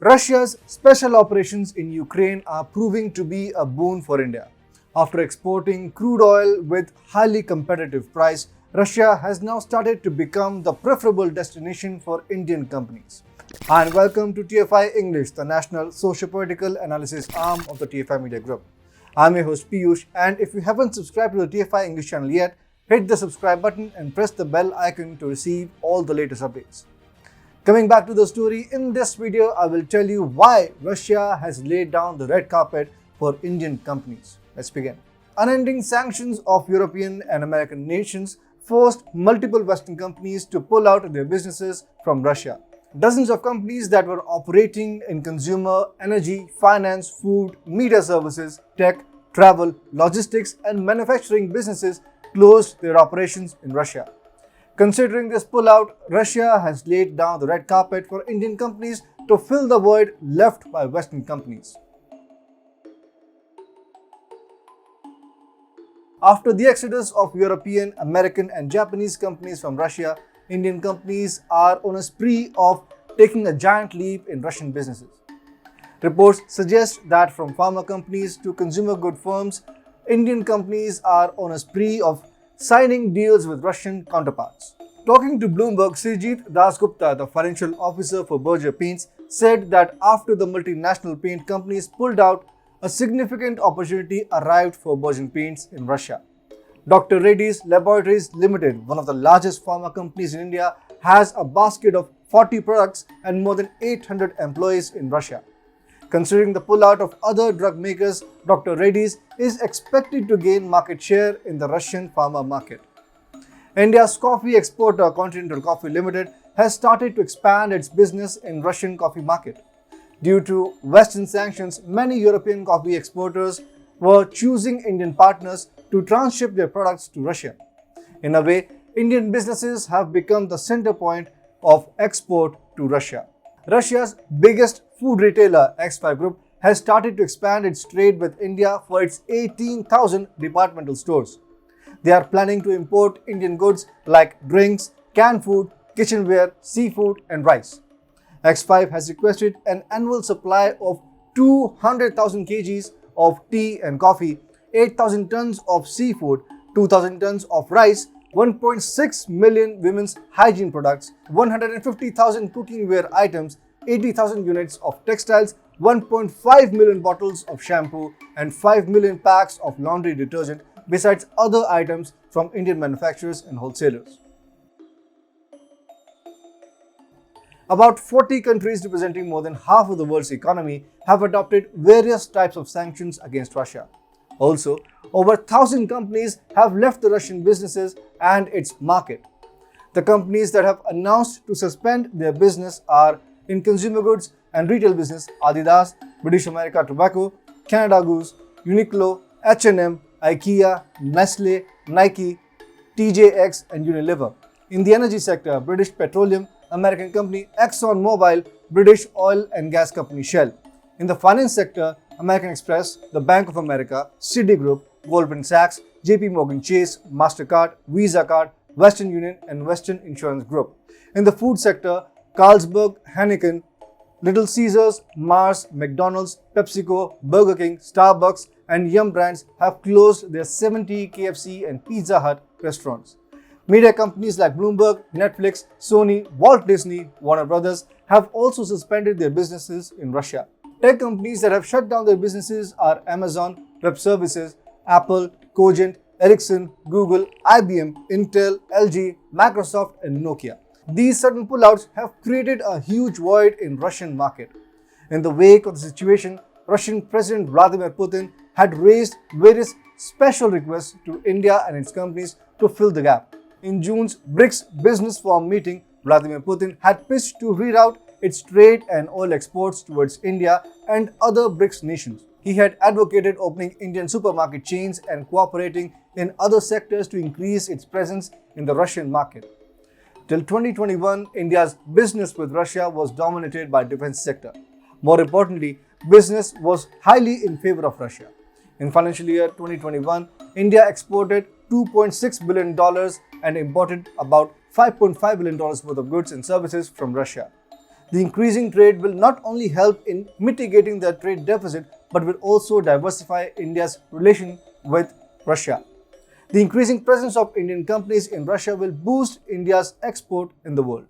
Russia's special operations in Ukraine are proving to be a boon for India. After exporting crude oil with highly competitive price, Russia has now started to become the preferable destination for Indian companies. Hi and welcome to TFI English, the national socio-political analysis arm of the TFI Media Group. I'm your host Piyush, and if you haven't subscribed to the TFI English channel yet, hit the subscribe button and press the bell icon to receive all the latest updates. Coming back to the story, in this video I will tell you why Russia has laid down the red carpet for Indian companies. Let's begin. Unending sanctions of European and American nations forced multiple Western companies to pull out their businesses from Russia. Dozens of companies that were operating in consumer, energy, finance, food, media services, tech, travel, logistics and manufacturing businesses closed their operations in Russia. Considering this pullout, Russia has laid down the red carpet for Indian companies to fill the void left by Western companies. After the exodus of European, American and Japanese companies from Russia, Indian companies are on a spree of taking a giant leap in Russian businesses. Reports suggest that from pharma companies to consumer good firms, Indian companies are on a spree of signing deals with Russian counterparts. Talking to Bloomberg, Srijit Dasgupta, the financial officer for Berger Paints, said that after the multinational paint companies pulled out, a significant opportunity arrived for Berger Paints in Russia. Dr. Reddy's Laboratories Limited, one of the largest pharma companies in India, has a basket of 40 products and more than 800 employees in Russia. Considering the pullout of other drug makers, Dr. Reddy's is expected to gain market share in the Russian pharma market. India's coffee exporter Continental Coffee Limited has started to expand its business in Russian coffee market. Due to Western sanctions, many European coffee exporters were choosing Indian partners to transship their products to Russia. In a way, Indian businesses have become the center point of export to Russia. Russia's biggest food retailer, X5 Group, has started to expand its trade with India for its 18,000 departmental stores. They are planning to import Indian goods like drinks, canned food, kitchenware, seafood and rice. X5 has requested an annual supply of 200,000 kgs of tea and coffee, 8,000 tons of seafood, 2,000 tons of rice, 1.6 million women's hygiene products, 150,000 cookingware items, 80,000 units of textiles, 1.5 million bottles of shampoo and 5 million packs of laundry detergent, besides other items from Indian manufacturers and wholesalers. About 40 countries representing more than half of the world's economy have adopted various types of sanctions against Russia. Also, over 1,000 companies have left the Russian businesses and its market. The companies that have announced to suspend their business are in consumer goods and retail business Adidas, British America Tobacco, Canada Goose, Uniqlo, H&M, IKEA, Nestle, Nike, TJX and Unilever. In the energy sector, British Petroleum, American company ExxonMobil, British oil and gas company Shell. In the finance sector, American Express, the Bank of America, Citigroup, Goldman Sachs, JP Morgan Chase, MasterCard, Visa Card, Western Union and Western Insurance Group. In the food sector, Carlsberg, Heineken, Little Caesars, Mars, McDonald's, PepsiCo, Burger King, Starbucks and Yum Brands have closed their 70 KFC and Pizza Hut restaurants. Media companies like Bloomberg, Netflix, Sony, Walt Disney, Warner Brothers have also suspended their businesses in Russia. Tech companies that have shut down their businesses are Amazon Web Services, Apple, Cogent, Ericsson, Google, IBM, Intel, LG, Microsoft and Nokia. These sudden pullouts have created a huge void in Russian market. In the wake of the situation, Russian President Vladimir Putin had raised various special requests to India and its companies to fill the gap. In June's BRICS Business Forum meeting, Vladimir Putin had pitched to reroute its trade and oil exports towards India and other BRICS nations. He had advocated opening Indian supermarket chains and cooperating in other sectors to increase its presence in the Russian market. Till 2021, India's business with Russia was dominated by defense sector. More importantly, business was highly in favor of Russia. In financial year 2021, India exported $2.6 billion and imported about $5.5 billion worth of goods and services from Russia. The increasing trade will not only help in mitigating the trade deficit but will also diversify India's relation with Russia. The increasing presence of Indian companies in Russia will boost India's export in the world.